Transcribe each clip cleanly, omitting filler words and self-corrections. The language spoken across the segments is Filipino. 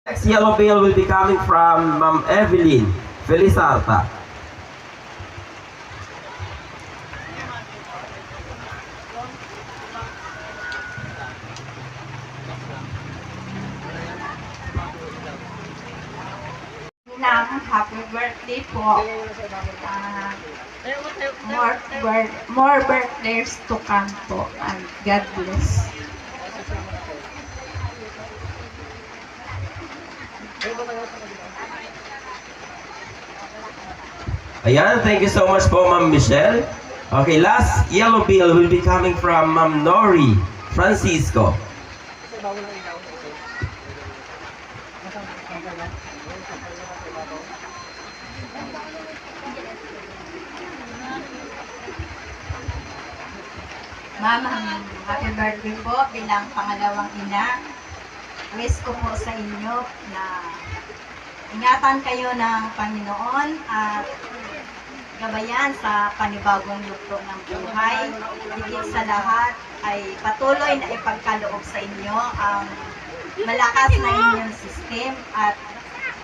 Next yellow bill will be coming from Ma'am Evelyn Felizarta. Happy birthday po. More birthdays to come po. And God bless. Ayan, thank you so much po, Ma'am Michelle. Okay, last yellow bill will be coming from Ma'am Nori Francisco. Ma'am, happy birthday po bilang pangalawang ina. Wish ko po sa inyo na ingatan kayo ng Panginoon at gabayan sa panibagong yugto ng buhay. Higit sa lahat ay patuloy na ipagkaloob sa inyo ang malakas na inyong system at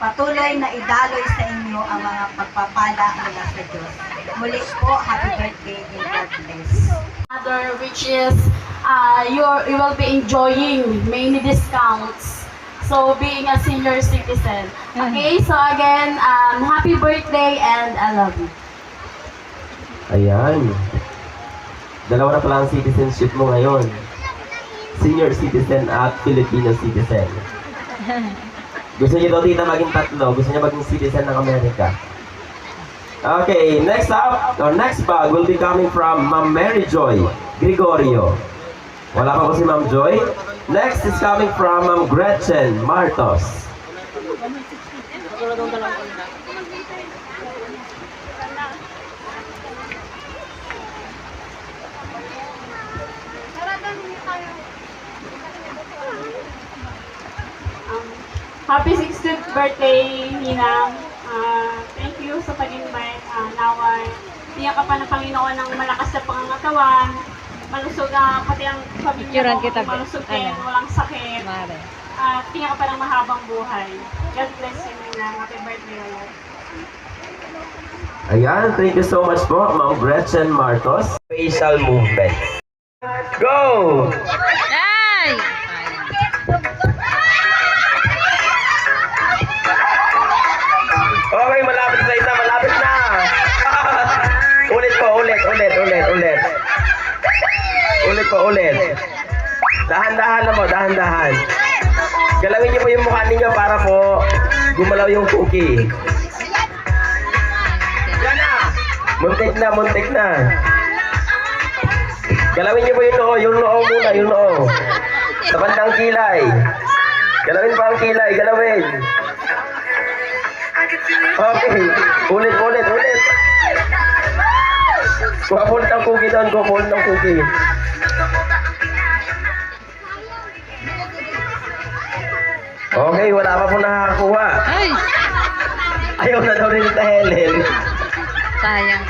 patuloy na idaloy sa inyo ang mga pagpapala mula sa Diyos. Muli po, happy birthday and God bless. Other which is you will be enjoying many discounts. So being a senior citizen. Okay, so again, happy birthday and I love you. Ayan. Dalawa na pala ang citizenship mo ngayon. Senior citizen at Filipino citizen. Gusto niyo daw tita maging tatlo. Gusto niya maging citizen ng Amerika. Okay, next up, or next bag will be coming from Ma'am Mary Joy Gregorio. Wala pa po si Ma'am Joy. Next is coming from Ma'am Gretchen Martos. Happy 60th birthday, Ninang. Thank you sa pag-invite. Naway, tiyak ka pa ng Panginoon ng malakas na pangangatawan. Malusog pati ang pamilya mo, malusog din, walang sakit. Tiyak ka pa ng mahabang buhay. God bless you, Ninang. Happy birthday ulit. Ayan, thank you so much po, Ma'am Gretchen Martos. Facial movement. Go! Ay! Okay, malapit sa isa, malapit na. Ulit po, ulit. Ulit po, ulit. Dahan-dahan na po, dahan-dahan. Galawin niyo po yung mukha ninyo para po gumalaw yung cookie. Yan na! Muntik na. Galawin niyo po yung noo muna, yung noo. Sa bandang kilay. Galawin pa ang kilay, galawin. Okay, ulit. Kuha po ng cookie doon, Okay, wala pa po nakakakuha. Ay! Ayaw na daw rin sa Helen. Sayang.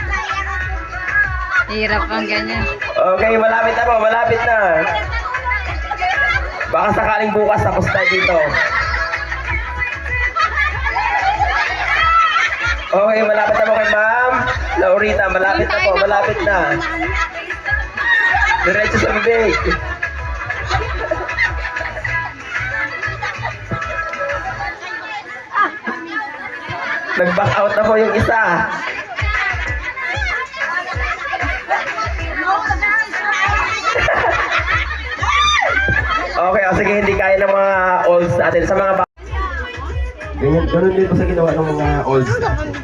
Hirap ang ganyan. Okay, malapit na. Baka sakaling bukas tapos tayo dito. Okay, malapit na po kay Ma'am Laurita. Malapit na. Diretso sa bibig. Nag-back out na po yung isa. Okay, sige, hindi kaya ng mga olds natin. Sa mga ganun din po sa ginawa ng mga olds natin.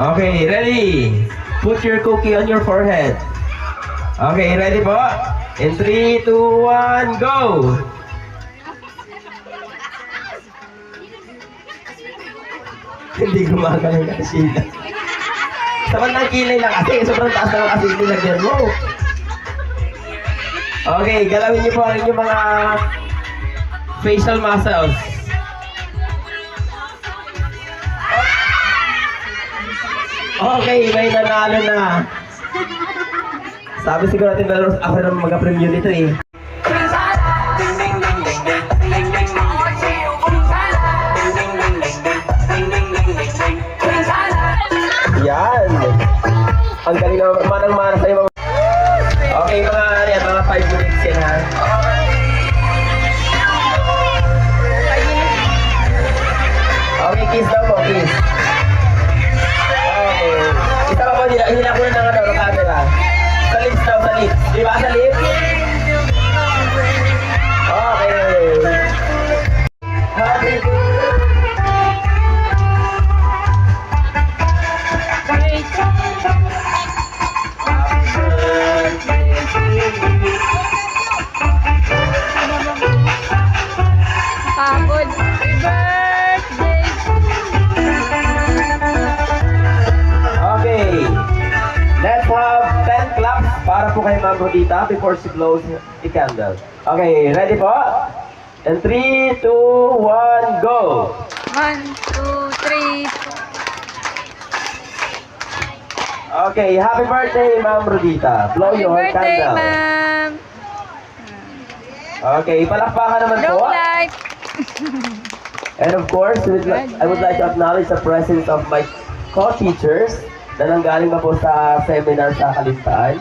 Okay, ready? Put your cookie on your forehead. Okay, ready po? In 3, 2, 1, go! Hindi gumagano ka sila. Sa bandang kilay lang kasi, sobrang taas na kasi nilagyan mo. Okay, galawin niyo po ang inyong mga facial muscles. Okay, may nanalo na. Sabi siguro natin na ako naman mag-preview nito eh. po kay Ma'am Rodita before she blows the candle. Okay, ready po? And 3, 2, 1, go! 1, 2, 3. Okay, happy birthday, Ma'am Rodita. Blow Happy your birthday, candle. ma'am. Okay, palakpakan naman Long po. life. And of course, I would like to acknowledge the presence of my co-teachers na nanggaling pa po sa seminar sa Kalintaan.